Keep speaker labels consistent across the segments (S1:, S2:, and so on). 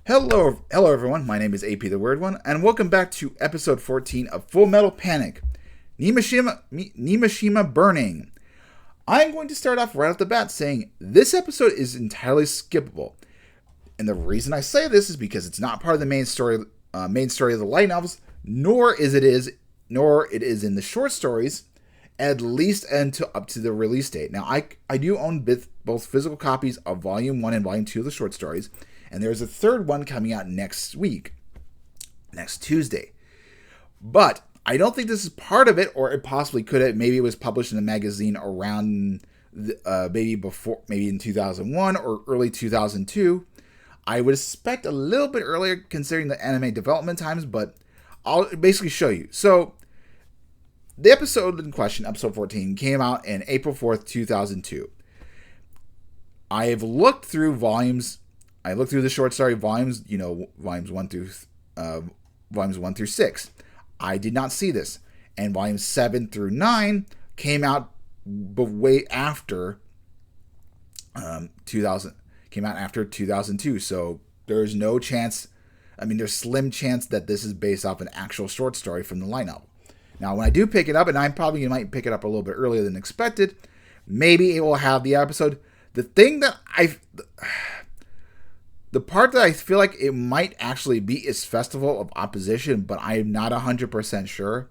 S1: Hello everyone. My name is AP the Word One, and welcome back to episode 14 of Full Metal Panic, Nimashima Burning. I'm going to start off right off the bat saying this episode is entirely skippable, and the reason I say this is because it's not part of the main story of the light novels, nor it is in the short stories, at least up to the release date. Now, I do own both physical copies of Volume 1 and Volume 2 of the short stories, and there's a third one coming out next Tuesday. But I don't think this is part of it, or it possibly could have. Maybe it was published in a magazine around maybe in 2001 or early 2002. I would expect a little bit earlier considering the anime development times, but I'll basically show you. So, the episode in question, episode 14, came out in April 4th, 2002. I have looked through the short story volumes, volumes 1 through 6. I did not see this. And volumes 7 through 9 came out way after 2002. So there's no chance, there's slim chance that this is based off an actual short story from the light novel. Now, when I do pick it up, and I probably might pick it up a little bit earlier than expected, maybe it will have the episode. The part that I feel like it might actually be is Festival of Opposition, but I am not 100% sure.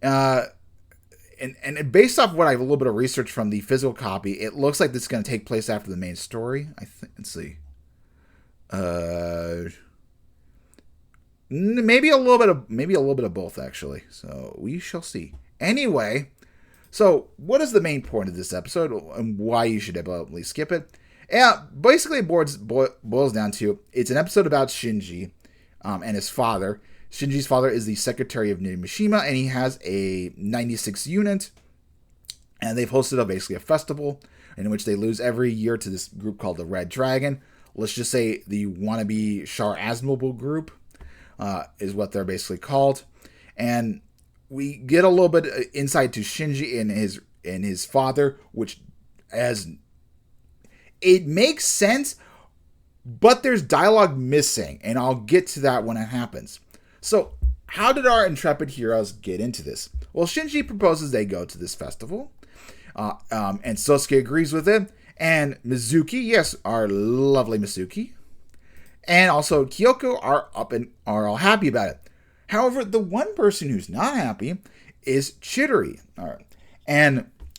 S1: And based off what I have a little bit of research from the physical copy, it looks like this is going to take place after the main story. Let's see. Maybe a little bit of both, actually. So we shall see. Anyway, so what is the main point of this episode and why you should probably skip it? Yeah, basically it boils down to, it's an episode about Shinji and his father. Shinji's father is the secretary of Nimashima, and he has a 96 unit, and they've hosted basically a festival in which they lose every year to this group called the Red Dragon. Let's just say the wannabe Char Aznable group is what they're basically called. And we get a little bit of insight to Shinji and his father, which it makes sense, but there's dialogue missing, and I'll get to that when it happens. So, how did our intrepid heroes get into this? Well, Shinji proposes they go to this festival, and Sosuke agrees with him, and Mizuki, yes, our lovely Mizuki, and also Kyoko are all happy about it. However, the one person who's not happy is Chidori, or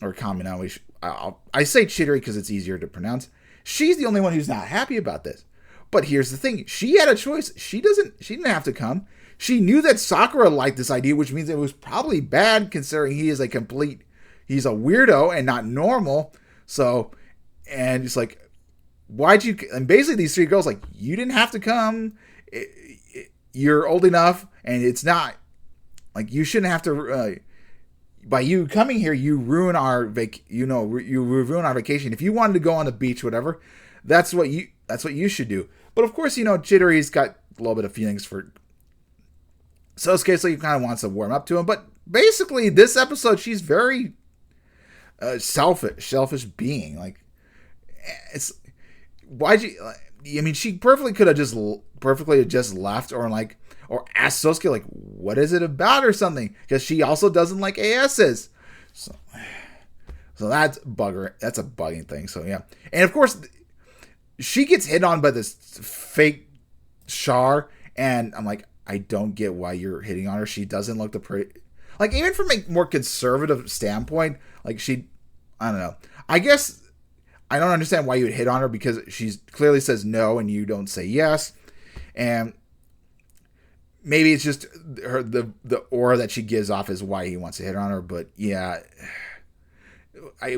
S1: Kaminami. I say Chidori because it's easier to pronounce. She's the only one who's not happy about this. But here's the thing. She had a choice. She didn't have to come. She knew that Sakura liked this idea, which means it was probably bad considering he's a weirdo and not normal. So, and it's like, and basically these three girls, like, you didn't have to come. You're old enough, and it's not, like, you shouldn't have to, by you coming here, you ruin our ruin our vacation. If you wanted to go on the beach, whatever, that's what you should do. But of course, Chidori's got a little bit of feelings for Sosuke, so he kind of wants to warm up to him. But basically, this episode, she's very selfish being. Like, it's she perfectly could have just left, or ask Sosuke, like, what is it about or something? Because she also doesn't like ASs. So that's a bugging thing. So, yeah. And, of course, she gets hit on by this fake Char, and I'm like, I don't get why you're hitting on her. She doesn't look the pretty... Like, even from a more conservative standpoint, like, I don't know. I guess I don't understand why you would hit on her, because she clearly says no and you don't say yes. And maybe it's just the aura that she gives off is why he wants to hit on her. But yeah,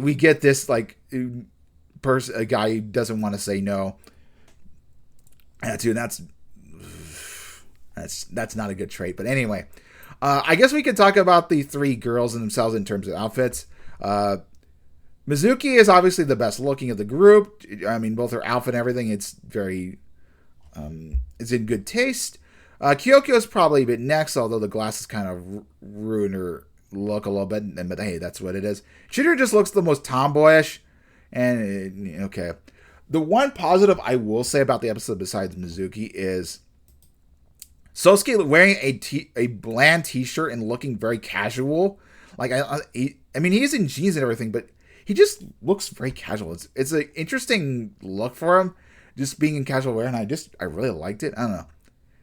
S1: we get this, like, a guy who doesn't want to say no attitude. That's not a good trait. But anyway, I guess we could talk about the three girls in themselves in terms of outfits. Mizuki is obviously the best looking of the group. Both her outfit and everything, it's very, it's in good taste. Kyoko is probably a bit next, although the glasses kind of ruin her look a little bit. But hey, that's what it is. Chidori just looks the most tomboyish, and okay. The one positive I will say about the episode besides Mizuki is Sosuke wearing a bland t-shirt and looking very casual. Like I mean, he's in jeans and everything, but he just looks very casual. It's an interesting look for him, just being in casual wear, and I really liked it. I don't know,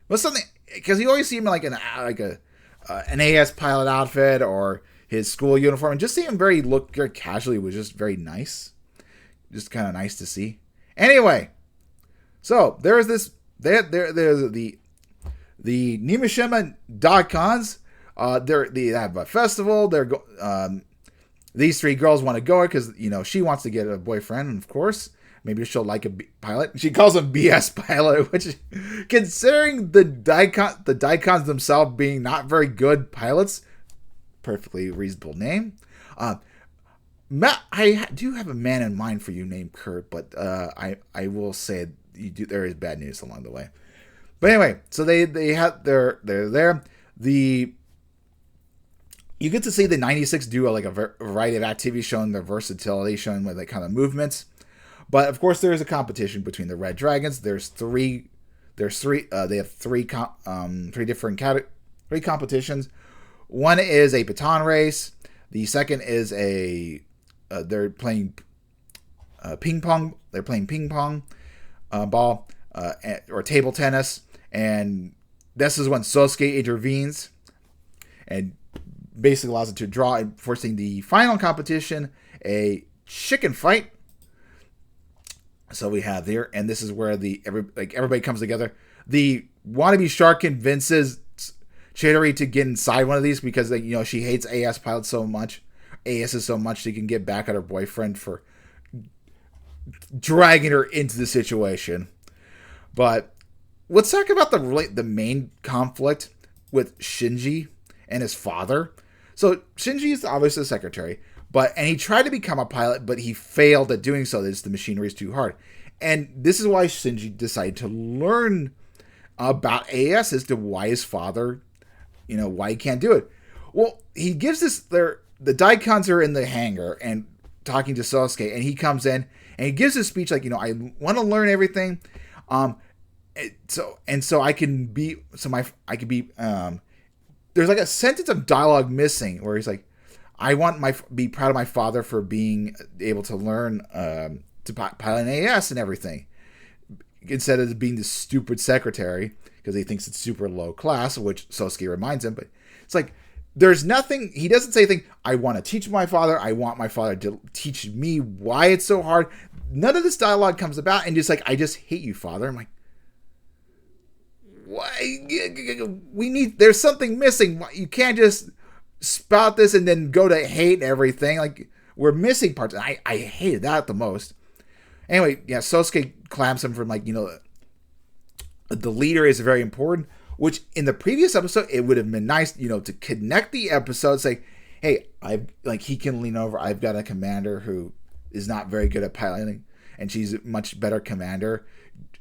S1: but something because you always see him in like an AS pilot outfit or his school uniform, and just seeing him look very casually was just very nice, just kind of nice to see. Anyway, so there's this there's the Nimishima Daikons. They have a festival. These three girls want to go because she wants to get a boyfriend, and of course maybe she'll like a pilot. She calls him BS pilot, which, considering the Daikons themselves being not very good pilots, perfectly reasonable name. Matt, I do have a man in mind for you named Kurt, but I will say there is bad news along the way. But anyway, so they're there. You get to see the 96 do like a variety of activities showing their versatility, showing what kind of movements. But of course, there is a competition between the Red Dragons. They have three different competitions. One is a baton race. The second is they're playing ping pong. They're playing ping pong ball or table tennis, and this is when Sosuke intervenes and basically allows it to draw, forcing the final competition, a chicken fight. So we have there, and this is where everybody comes together. The wannabe shark convinces Chidori to get inside one of these because she hates AS pilots so much. AS is so much she can get back at her boyfriend for dragging her into the situation. But let's talk about the main conflict with Shinji and his father. So Shinji is obviously the secretary, and he tried to become a pilot, but he failed at doing so. The machinery is too hard. And this is why Shinji decided to learn about AS as to why his father, why he can't do it. Well, he gives the Daikons are in the hangar and talking to Sosuke, and he comes in and he gives his speech like, I want to learn everything. So I can be, there's like a sentence of dialogue missing where he's like, I want be proud of my father for being able to learn to pilot an AS and everything, instead of being this stupid secretary because he thinks it's super low class, which Sosuke reminds him. But it's like there's nothing. He doesn't say anything. I want to teach my father. I want my father to teach me why it's so hard. None of this dialogue comes about, and just like, I just hate you, father. I'm like, why? There's something missing. You can't just spout this and then go to hate everything. Like, we're missing parts. I hated that the most. Anyway, yeah, Sosuke clamps him from the leader is very important, which in the previous episode, it would have been nice, to connect the episodes, say, hey, he can lean over. I've got a commander who is not very good at piloting, and she's a much better commander.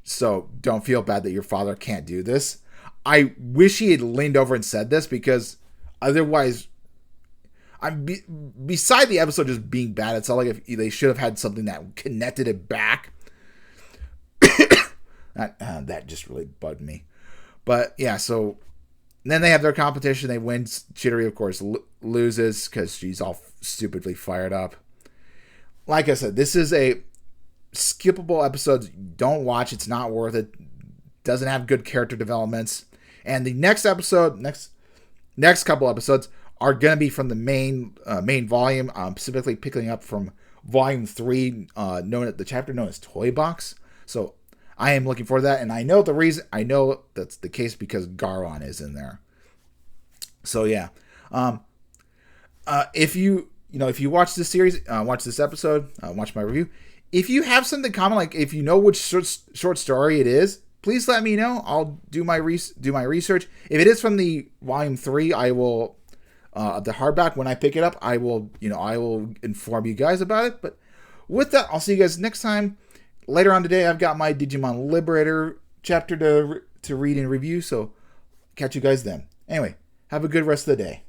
S1: So don't feel bad that your father can't do this. I wish he had leaned over and said this, because otherwise, beside the episode just being bad, it's all like if they should have had something that connected it back. That just really bugged me. But yeah, so then they have their competition. They win. Chidori, of course, loses because she's all stupidly fired up. Like I said, this is a skippable episode. Don't watch. It's not worth it. Doesn't have good character developments. And the next couple episodes are going to be from the main volume, specifically picking up from volume 3, the chapter known as Toy Box. So I am looking forward to that, and I know that's the case because Garon is in there. So yeah, if you watch this series, watch this episode, watch my review. If you have something common, like if you know which short story it is, please let me know. I'll do my research. If it is from the volume 3, I will the hardback when I pick it up. I will inform you guys about it. But with that, I'll see you guys next time. Later on today, I've got my Digimon Liberator chapter to read and review, so catch you guys then. Anyway, have a good rest of the day.